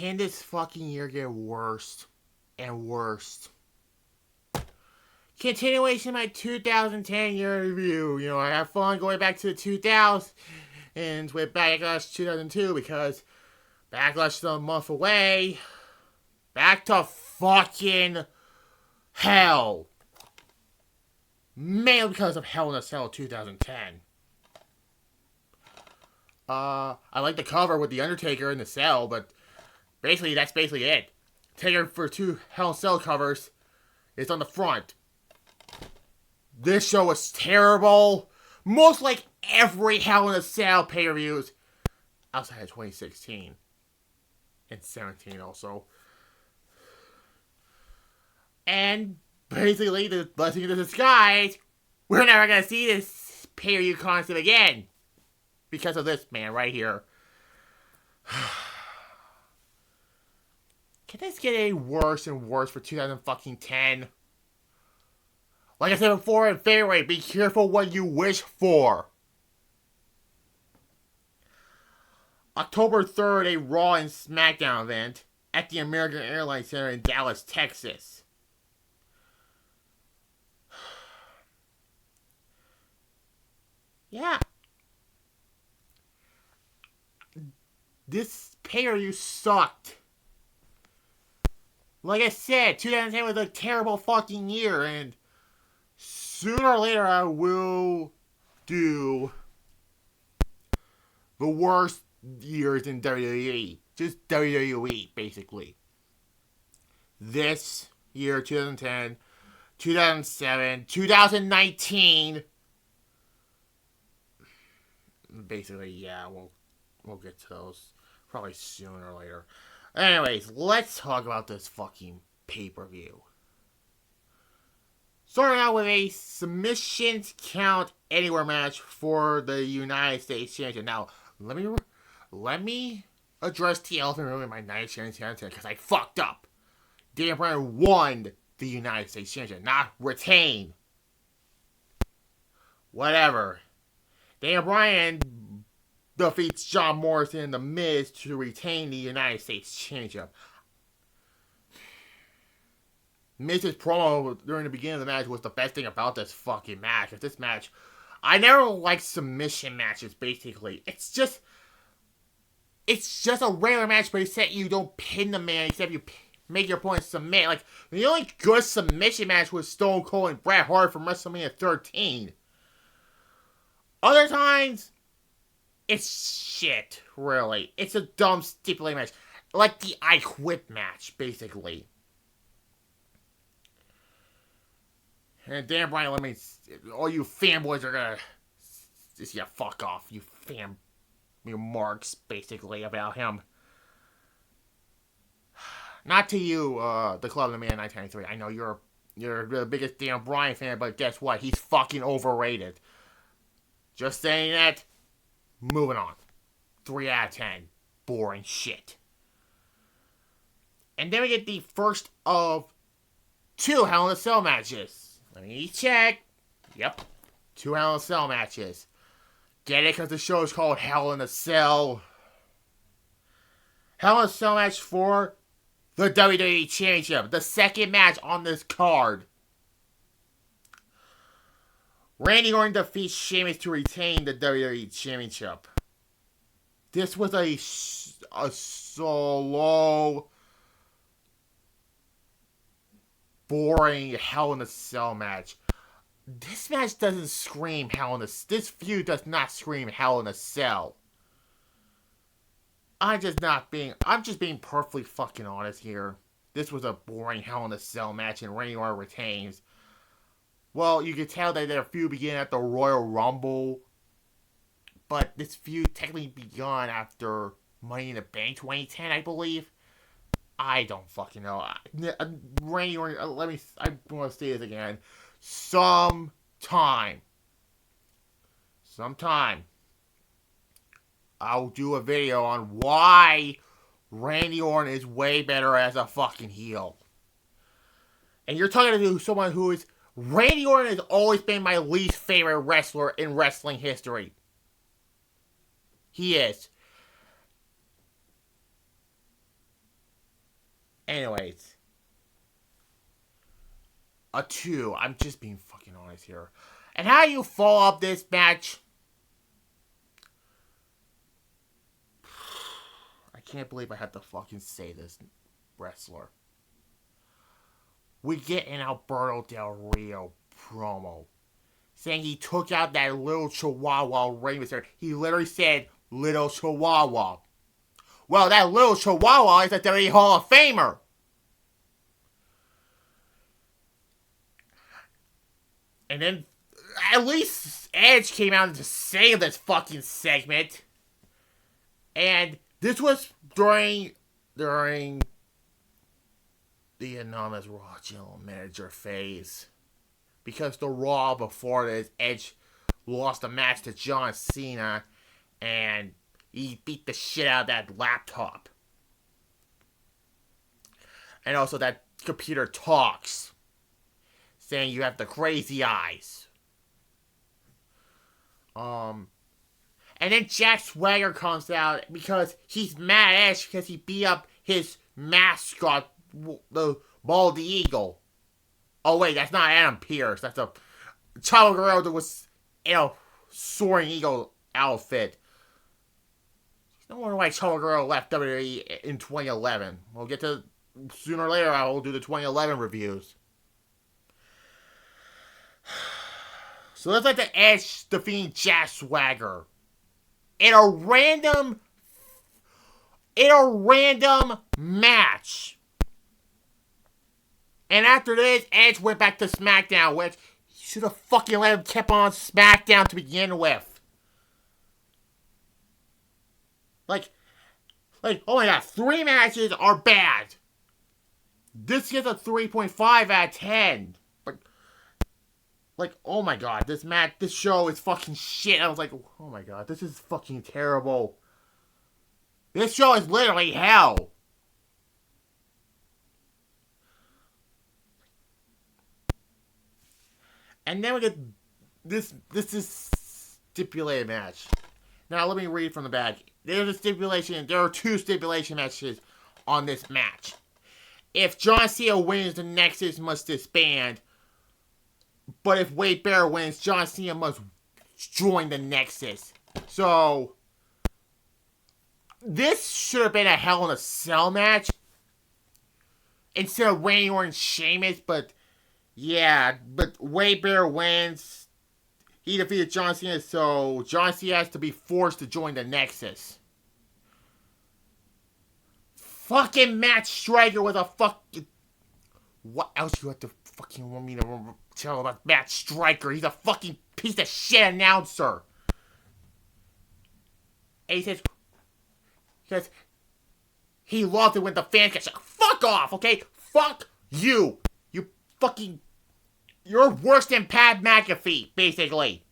can this fucking year get worse and worse? Continuation of my 2010 year review. You know, I have fun going back to the 2000s and with Backlash 2002 because Backlash is a month away. Back to fucking hell. Mainly because of Hell in a Cell 2010. I like the cover with the Undertaker in the cell, but basically that's basically it. Taker for 2 Hell in a Cell covers is on the front. This show was terrible. Most like every Hell in a Cell pay-per-views outside of 2016 and 17 also. And basically, the blessing in disguise, we're never gonna see this pay-per-view concept again because of this man right here. Can this get any worse and worse for 2010? Like I said before in February, be careful what you wish for. October 3rd, a Raw and SmackDown event at the American Airlines Center in Dallas, Texas. Yeah. This pay-per-view sucked. Like I said, 2010 was a terrible fucking year, and sooner or later I will do the worst years in WWE. Just WWE, basically. This year, 2010, 2007, 2019. Basically, yeah, we'll get to those probably sooner or later. Anyways, let's talk about this fucking pay-per-view. Starting out with a submissions count anywhere match for the United States Championship. Now, let me address the elephant room in my United States Championship because I fucked up. Daniel Bryan won the United States Championship, not retain. Whatever. Daniel Bryan defeats John Morrison and The Miz to retain the United States Championship. Miz's promo during the beginning of the match was the best thing about this fucking match. This match, I never liked submission matches, basically. It's just a regular match, but except you don't pin the man, except you make your opponent submit. Like, the only good submission match was Stone Cold and Bret Hart from WrestleMania 13. Other times, it's shit, really. It's a dumb stipulated match. Like the I Quit match, basically. And Dan Bryan, all you fanboys are gonna just, yeah, fuck off. You marks, basically, about him. Not to you, the Club of the Man 1993. I know you're the biggest Dan Bryan fan, but guess what? He's fucking overrated. Just saying that. Moving on. 3 out of 10. Boring shit. And then we get the first of 2 Hell in a Cell matches. Let me check. Yep. 2 Hell in a Cell matches. Get it? Because the show is called Hell in a Cell. Hell in a Cell match for the WWE Championship. The second match on this card. Randy Orton defeats Sheamus to retain the WWE Championship. This was a slow, boring Hell in a Cell match. This match doesn't scream Hell in a... This feud does not scream Hell in a Cell. I'm just being perfectly fucking honest here. This was a boring Hell in a Cell match and Randy Orton retains. Well, you can tell that their feud began at the Royal Rumble. But this feud technically began after Money in the Bank 2010, I believe. I don't fucking know. Randy Orton, I want to say this again. Sometime, I'll do a video on why Randy Orton is way better as a fucking heel. And you're talking to someone who is... Randy Orton has always been my least favorite wrestler in wrestling history. He is. Anyways. A 2. I'm just being fucking honest here. And how you follow up this match? I can't believe I had to fucking say this, wrestler. We get an Alberto Del Rio promo saying he took out that little chihuahua Rey Mysterio. He literally said, little chihuahua. Well, that little chihuahua is a WWE Hall of Famer. And then, at least Edge came out to save this fucking segment. And this was during the anonymous Raw General Manager phase. Because the Raw before this, Edge lost a match to John Cena. And he beat the shit out of that laptop. And also that computer talks. Saying you have the crazy eyes. And then Jack Swagger comes out because he's mad at Edge because he beat up his mascot, the Bald Eagle. Oh wait, that's not Adam Pearce. That's a Chavo Guerrero that was in a Soaring Eagle outfit. No wonder why Chavo Guerrero left WWE in 2011. We'll get to sooner or later. I will do the 2011 reviews. So let's let the Edge defeating Jack Swagger in a random match. And after this, Edge went back to SmackDown, which he should have fucking let him keep on SmackDown to begin with. Like, oh my god, 3 matches are bad. This gets a 3.5 out of 10. Like, oh my god, this show is fucking shit. I was like, oh my god, this is fucking terrible. This show is literally hell. And then we get this is stipulated match. Now let me read from the back. There are 2 stipulation matches on this match. If John Cena wins, the Nexus must disband. But if Wade Barrett wins, John Cena must join the Nexus. So, this should have been a Hell in a Cell match. Instead of Randy Orton and Sheamus, but Wade Barrett wins. He defeated John Cena, so John Cena has to be forced to join the Nexus. Fucking Matt Striker with a fucking... What else you have to fucking want me to tell about Matt Striker? He's a fucking piece of shit announcer. And he says, because he loved it when the fans get shot. Fuck off, okay? Fuck you. You fucking... You're worse than Pat McAfee, basically.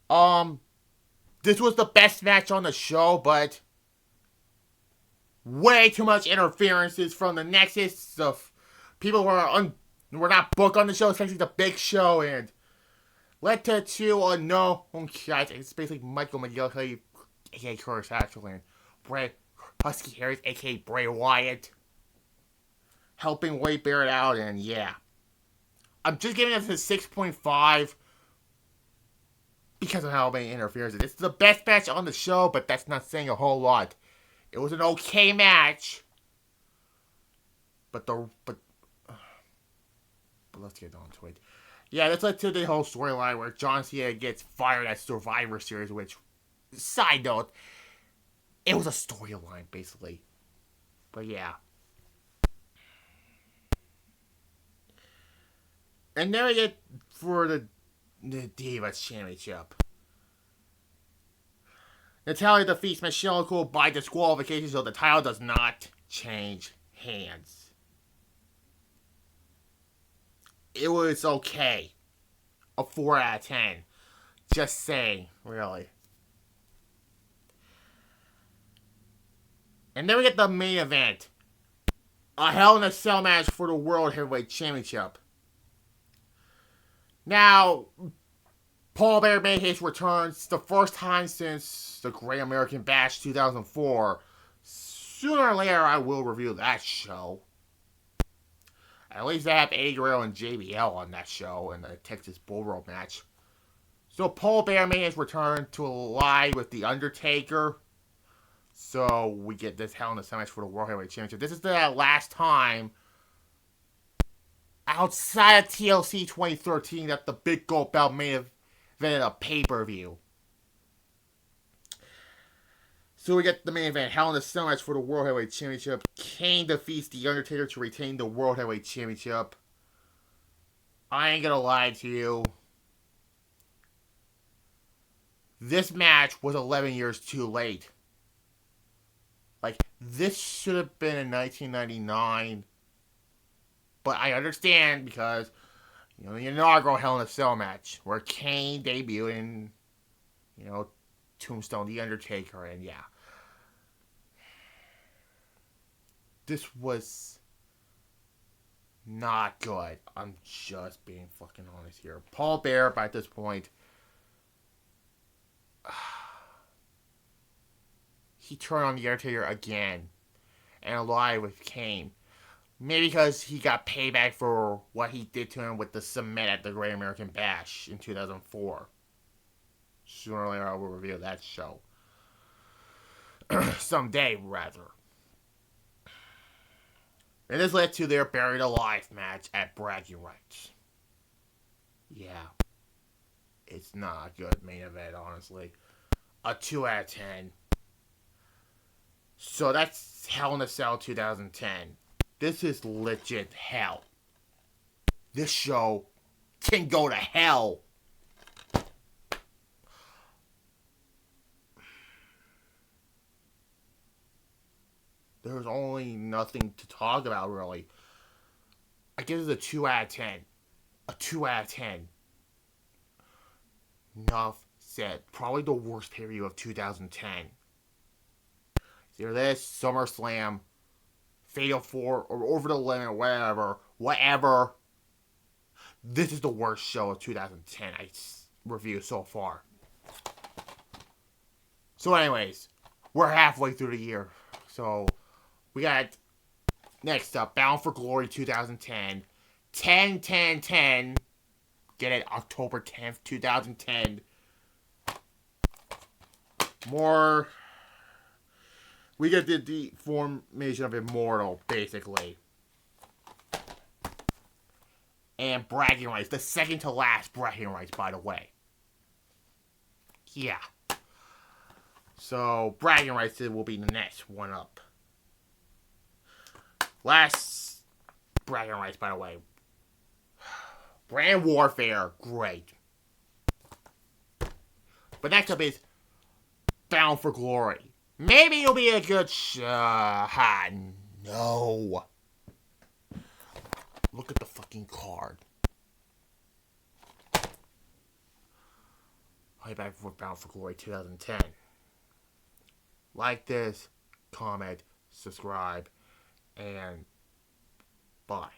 This was the best match on the show, but... way too much interferences from the Nexus of people who were not booked on the show, especially the Big Show, and led to 2 unknown guys. It's basically Michael McGill, aka Curtis Axel, and Bray Husky Harris, aka Bray Wyatt, helping Wade Barrett out, and yeah. I'm just giving this a 6.5 because of how many interferences. It's the best match on the show, but that's not saying a whole lot. It was an okay match, but let's get on to it. Yeah, that's led to the whole storyline where John Cena gets fired at Survivor Series, which, side note, it was a storyline, basically. But yeah. And then we get for the Divas Championship. Natalya defeats Michelle Cole by disqualification, so the title does not change hands. It was okay. A 4 out of 10. Just saying, really. And then we get the main event. A Hell in a Cell match for the World Heavyweight Championship. Now, Paul Bearer made his return the first time since the Great American Bash 2004. Sooner or later, I will review that show. At least I have A. Guerrero and JBL on that show in the Texas Bull Rope match. So Paul Bear made his return to ally with The Undertaker. So we get this Hell in a Cell match for the World Heavyweight Championship. This is the last time outside of TLC 2013 that the Big Gold Belt main evented a pay-per-view. So we get the main event, Hell in a Cell match for the World Heavyweight Championship. Kane defeats The Undertaker to retain the World Heavyweight Championship. I ain't gonna lie to you. This match was 11 years too late. Like, this should have been in 1999. But I understand because, the inaugural Hell in a Cell match where Kane debuted and, Tombstone, The Undertaker, and yeah. This was not good. I'm just being fucking honest here. Paul Bear, by this point, he turned on The Undertaker again and allied with Kane. Maybe because he got payback for what he did to him with the cement at the Great American Bash in 2004. Sooner or later, I will review that show. Someday, rather. And this led to their Buried Alive match at Bragging Rights. Yeah. It's not a good main event, honestly. A 2 out of 10. So that's Hell in a Cell 2010. This is legit hell. This show can go to hell. There's only nothing to talk about, really. I give this a 2 out of 10. A 2 out of 10. Enough said. Probably the worst pay-per-view of 2010. Either this, SummerSlam, Fatal 4, or Over the Limit, whatever. This is the worst show of 2010 I reviewed so far. So anyways, we're halfway through the year. So, we got, next up, Bound for Glory 2010. 10-10-10. Get it? October 10th, 2010. More... We get the formation of Immortal, basically. And Bragging Rights. The second to last Bragging Rights, by the way. Yeah. So, Bragging Rights will be the next one up. Last Bragging Rights, by the way. Brand Warfare. Great. But next up is Bound for Glory. Maybe it'll be a good no. Look at the fucking card. I'll be back for Bound for Glory 2010. Like this, comment, subscribe, and bye.